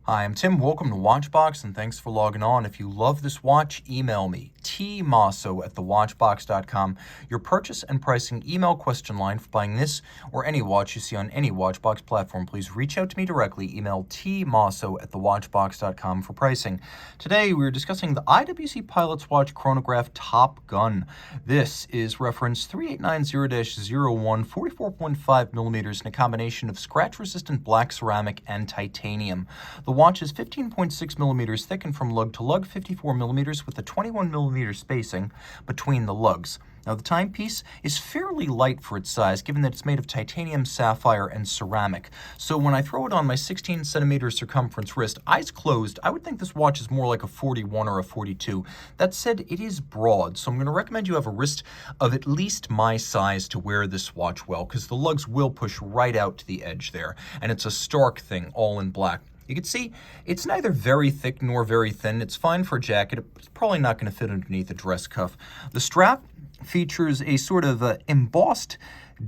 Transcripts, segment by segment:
Hi, I'm Tim. Welcome to Watchbox, and thanks for logging on. If you love this watch, email me, tmosso@thewatchbox.com. Your purchase and pricing email question line for buying this or any watch you see on any Watchbox platform. Please reach out to me directly. Email tmosso@thewatchbox.com for pricing. Today, we're discussing the IWC Pilot's Watch Chronograph Top Gun. This is reference 3890-01, 44.5 millimeters in a combination of scratch-resistant black ceramic and titanium. The watch is 15.6 millimeters thick and from lug to lug, 54 millimeters with a 21 millimeter spacing between the lugs. Now, the timepiece is fairly light for its size, given that it's made of titanium, sapphire, and ceramic. So when I throw it on my 16 centimeter circumference wrist, eyes closed, I would think this watch is more like a 41 or a 42. That said, it is broad, so I'm going to recommend you have a wrist of at least my size to wear this watch well, because the lugs will push right out to the edge there, and it's a stark thing, all in black. You can see it's neither very thick nor very thin. It's fine for a jacket. It's probably not going to fit underneath a dress cuff. The strap features a sort of embossed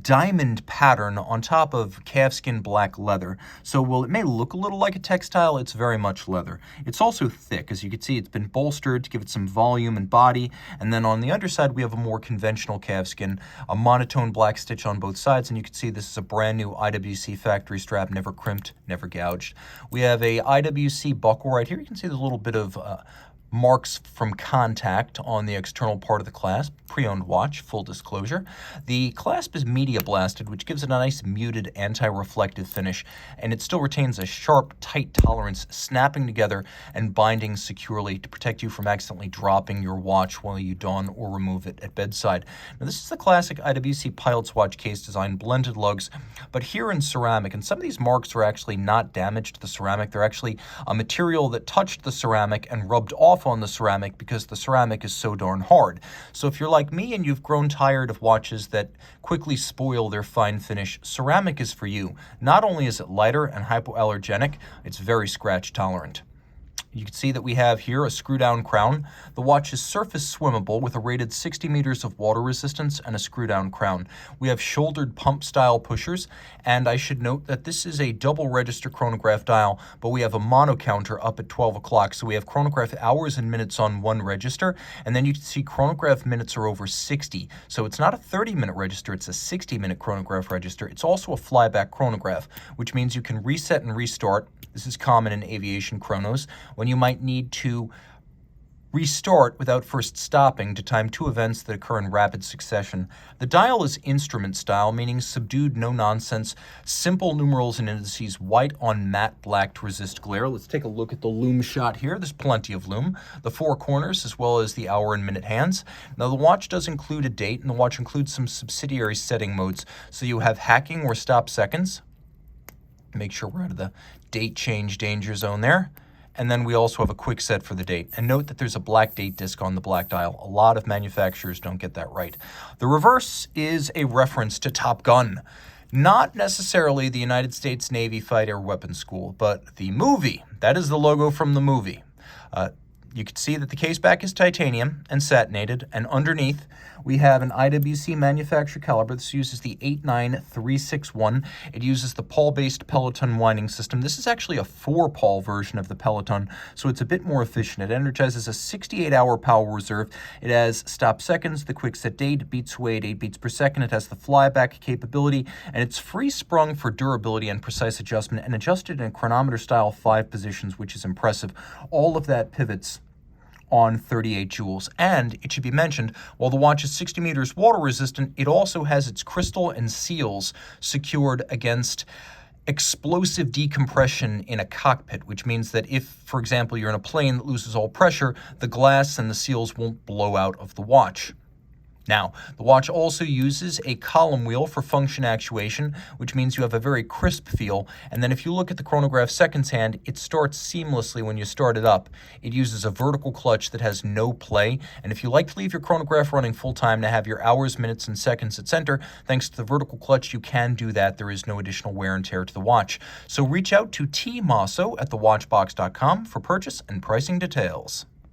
diamond pattern on top of calfskin black leather. So while it may look a little like a textile, it's very much leather. It's also thick. As you can see, it's been bolstered to give it some volume and body. And then on the underside, we have a more conventional calfskin, a monotone black stitch on both sides. And you can see this is a brand new IWC factory strap, never crimped, never gouged. We have a IWC buckle right here. You can see there's a little bit of marks from contact on the external part of the clasp. Pre-owned watch, full disclosure. The clasp is media blasted, which gives it a nice muted anti-reflective finish, and it still retains a sharp, tight tolerance, snapping together and binding securely to protect you from accidentally dropping your watch while you don or remove it at bedside. Now, this is the classic IWC Pilot's Watch case design, blended lugs, but here in ceramic, and some of these marks are actually not damage to the ceramic. They're actually a material that touched the ceramic and rubbed off on the ceramic because the ceramic is so darn hard. So if you're like me and you've grown tired of watches that quickly spoil their fine finish, ceramic is for you. Not only is it lighter and hypoallergenic, it's very scratch tolerant. You can see that we have here a screw-down crown. The watch is surface swimmable with a rated 60 meters of water resistance and a screw-down crown. We have shouldered pump-style pushers, and I should note that this is a double-register chronograph dial, but we have a mono counter up at 12 o'clock, so we have chronograph hours and minutes on one register, and then you can see chronograph minutes are over 60. So it's not a 30-minute register, it's a 60-minute chronograph register. It's also a flyback chronograph, which means you can reset and restart. This is common in aviation chronos, when you might need to restart without first stopping to time two events that occur in rapid succession. The dial is instrument style, meaning subdued, no nonsense, simple numerals and indices, white on matte black to resist glare. Let's take a look at the lume shot here. There's plenty of lume. The four corners as well as the hour and minute hands. Now the watch does include a date, and the watch includes some subsidiary setting modes. So you have hacking or stop seconds. Make sure we're out of the date change danger zone there. And then we also have a quick set for the date. And note that there's a black date disc on the black dial. A lot of manufacturers don't get that right. The reverse is a reference to Top Gun. Not necessarily the United States Navy Fighter Weapons School, but the movie. That is the logo from the movie. You can see that the case back is titanium and satinated, and underneath we have an IWC manufacturer caliber. This uses the 89361. It uses the pawl-based Peloton winding system. This is actually a 4-pawl version of the Peloton, so it's a bit more efficient. It energizes a 68-hour power reserve. It has stop seconds, the quick set date, beats weight, 8 beats per second. It has the flyback capability, and it's free sprung for durability and precise adjustment, and adjusted in chronometer style 5 positions, which is impressive. All of that pivots on 38 joules. And it should be mentioned, while the watch is 60 meters water resistant, it also has its crystal and seals secured against explosive decompression in a cockpit, which means that if, for example, you're in a plane that loses all pressure, the glass and the seals won't blow out of the watch. Now, the watch also uses a column wheel for function actuation, which means you have a very crisp feel. And then if you look at the chronograph seconds hand, it starts seamlessly when you start it up. It uses a vertical clutch that has no play. And if you like to leave your chronograph running full time to have your hours, minutes, and seconds at center, thanks to the vertical clutch, you can do that. There is no additional wear and tear to the watch. So reach out to Team Mosso at thewatchbox.com for purchase and pricing details.